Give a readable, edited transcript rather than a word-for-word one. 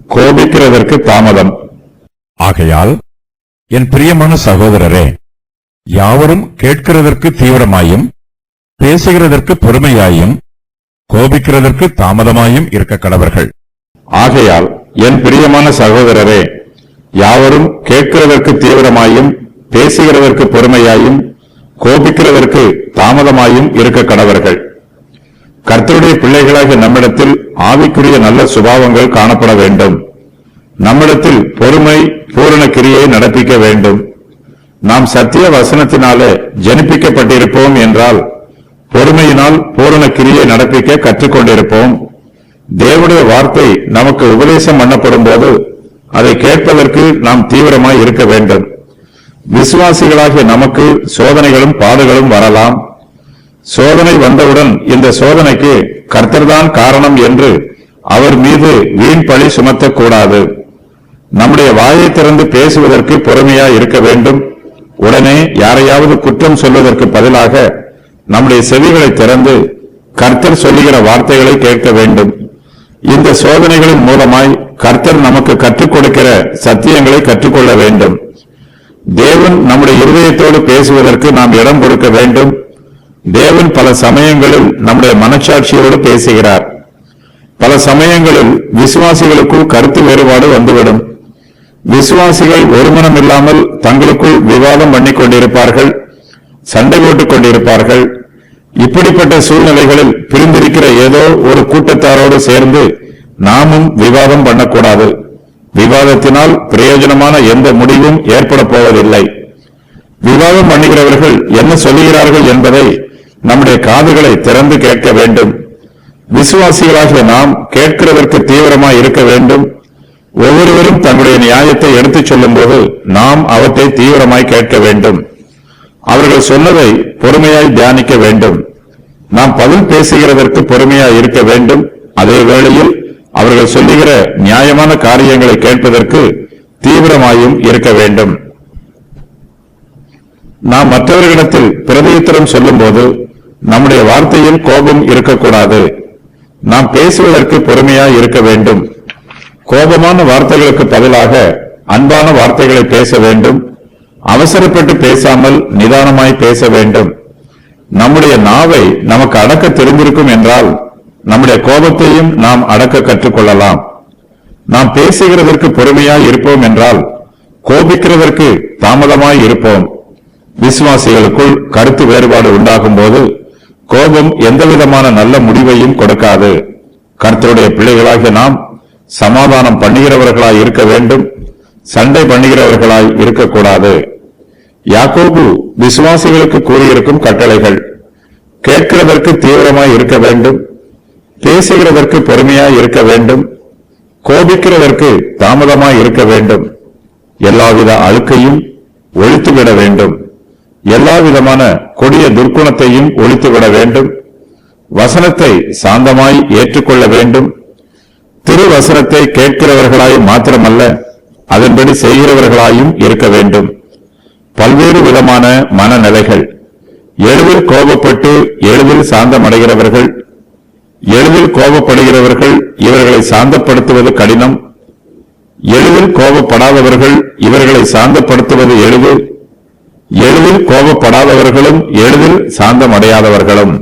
கோபிக்கிறதற்கு தாமதம். ஆகையால் என் பிரியமான சகோதரரே, யாவரும் கேட்கிறதற்கு தீவிரமாயும் பேசுகிறதற்கு பொறுமையாயும் கோபிக்கிறதற்கு தாமதமாயும் இருக்க கடவர்கள். ஆகையால் என் பிரியமான சகோதரரே, யாவரும் கேட்கிறதற்கு தீவிரமாயும் பேசுகிறதற்கு பொறுமையாயும் கோபிக்கிறதற்கு தாமதமாயும் இருக்க கடவர்கள். கர்த்தருடைய பிள்ளைகளாகிய நம்மிடத்தில் ஆவிக்குரிய நல்ல சுபாவங்கள் காணப்பட வேண்டும். நம்மிடத்தில் பொறுமை பூரண கிரியை நடப்பிக்க வேண்டும். நாம் சத்திய வசனத்தினாலே ஜனிப்பிக்கப்பட்டிருப்போம் என்றால் பொறுமையினால் பூரண கிரியை நடப்பிக்க கற்றுக்கொண்டிருப்போம். தேவனுடைய வார்த்தை நமக்கு உபதேசம் பண்ணப்படும் போது அதை கேட்பதற்கு நாம் தீவிரமாய் இருக்க வேண்டும். விசுவாசிகளாகிய நமக்கு சோதனைகளும் பாடுகளும் வரலாம். சோதனை வந்தவுடன் இந்த சோதனைக்கு கர்த்தர்தான் காரணம் என்று அவர் மீது வீண் பழி சுமத்தக்கூடாது. நம்முடைய வாயை திறந்து பேசுவதற்கு பொறுமையாய் இருக்க வேண்டும். உடனே யாரையாவது குற்றம் சொல்வதற்கு பதிலாக நம்முடைய செவிகளை திறந்து கர்த்தர் சொல்லுகிற வார்த்தைகளை கேட்க வேண்டும். இந்த சோதனைகளின் மூலமாய் கர்த்தர் நமக்கு கற்றுக் கொடுக்கிற சத்தியங்களை கற்றுக்கொள்ள வேண்டும். தேவன் நம்முடைய இருதயத்தோடு பேசுவதற்கு நாம் இடம் கொடுக்க வேண்டும். தேவன் பல சமயங்களில் நம்முடைய மனச்சாட்சியோடு பேசுகிறார். பல சமயங்களில் விசுவாசிகளுக்குள் கருத்து வேறுபாடு வந்துவிடும். விசுவாசிகள் ஒருமனம் இல்லாமல் தங்களுக்குள் விவாதம் பண்ணிக் கொண்டிருப்பார்கள், சண்டை போட்டுக் கொண்டிருப்பார்கள். இப்படிப்பட்ட சூழ்நிலைகளில் பிரிந்திருக்கிற ஏதோ ஒரு கூட்டத்தாரோடு சேர்ந்து நாமும் விவாதம் பண்ணக்கூடாது. விவாதத்தினால் பிரயோஜனமான எந்த முடிவும் ஏற்பட போவதில்லை. விவாதம் பண்ணுகிறவர்கள் என்ன சொல்லுகிறார்கள் என்பதை நம்முடைய காதுகளை திறந்து கேட்க வேண்டும். விசுவாசிகளாகிய நாம் கேட்கிறதற்கு தீவிரமாய் இருக்க வேண்டும். ஒவ்வொருவரும் தங்களுடைய நியாயத்தை எடுத்துச் சொல்லும் போது நாம் அவற்றை தீவிரமாய் கேட்க வேண்டும். அவர்கள் சொன்னதை பொறுமையாய் தியானிக்க வேண்டும். நாம் பதில் பேசுகிறதற்கு பொறுமையாய் இருக்க வேண்டும். அதே வேளையில் அவர்கள் சொல்லுகிற நியாயமான காரியங்களை கேட்பதற்கு தீவிரமாயும் இருக்க வேண்டும். நாம் மற்றவர்களிடத்தில் பிரதியுத்தரம் சொல்லும் போது நம்முடைய வார்த்தையில் கோபம் இருக்கக்கூடாது. நாம் பேசுவதற்கு பொறுமையாய் இருக்க வேண்டும். கோபமான வார்த்தைகளுக்கு பதிலாக அன்பான வார்த்தைகளை பேச வேண்டும். அவசரப்பட்டு பேசாமல் நிதானமாய் பேச வேண்டும். நம்முடைய நாவை நமக்கு அடக்க தெரிந்திருக்கும் என்றால் நம்முடைய கோபத்தையும் நாம் அடக்க கற்றுக்கொள்ளலாம். நாம் பேசுகிறதற்கு பொறுமையாய் இருப்போம் என்றால் கோபிக்கிறதற்கு தாமதமாய் இருப்போம். விசுவாசிகளுக்குள் கருத்து வேறுபாடு உண்டாகும் போது கோபம் எந்தவிதமான நல்ல முடிவையும் கொடுக்காது. கர்த்தருடைய பிள்ளைகளாகிய நாம் சமாதானம் பண்ணுகிறவர்களாய் இருக்க வேண்டும். சண்டை பண்ணுகிறவர்களாய் இருக்கக்கூடாது. யாக்கோபு விசுவாசிகளுக்கு கூறியிருக்கும் கட்டளைகள்: கேட்கிறதற்கு தீவிரமாய் இருக்க வேண்டும், பேசுகிறதற்கு பொறுமையாய் இருக்க வேண்டும், கோபிக்கிறதற்கு தாமதமாய் இருக்க வேண்டும், எல்லாவித அழுக்கையும் ஒழித்துவிட வேண்டும், எல்லாவிதமான கொடிய துர்க்குணத்தையும் ஒழித்துவிட வேண்டும், வசனத்தை சாந்தமாய் ஏற்றுக்கொள்ள வேண்டும், திருவசனத்தை கேட்கிறவர்களாய் மாத்திரமல்ல அதன்படி செய்கிறவர்களாயும் இருக்க வேண்டும். பல்வேறு விதமான மனநிலைகள்: எளிதில் கோபப்பட்டு எளிதில் சாந்தமடைகிறவர்கள், எளிதில் கோபப்படுகிறவர்கள், இவர்களை சாந்தப்படுத்துவது கடினம். எளிதில் கோபப்படாதவர்கள், இவர்களை சாந்தப்படுத்துவது எளிது. எளிதில் கோபப்படாதவர்களும் எளிதில் சாந்தமடையாதவர்களும்.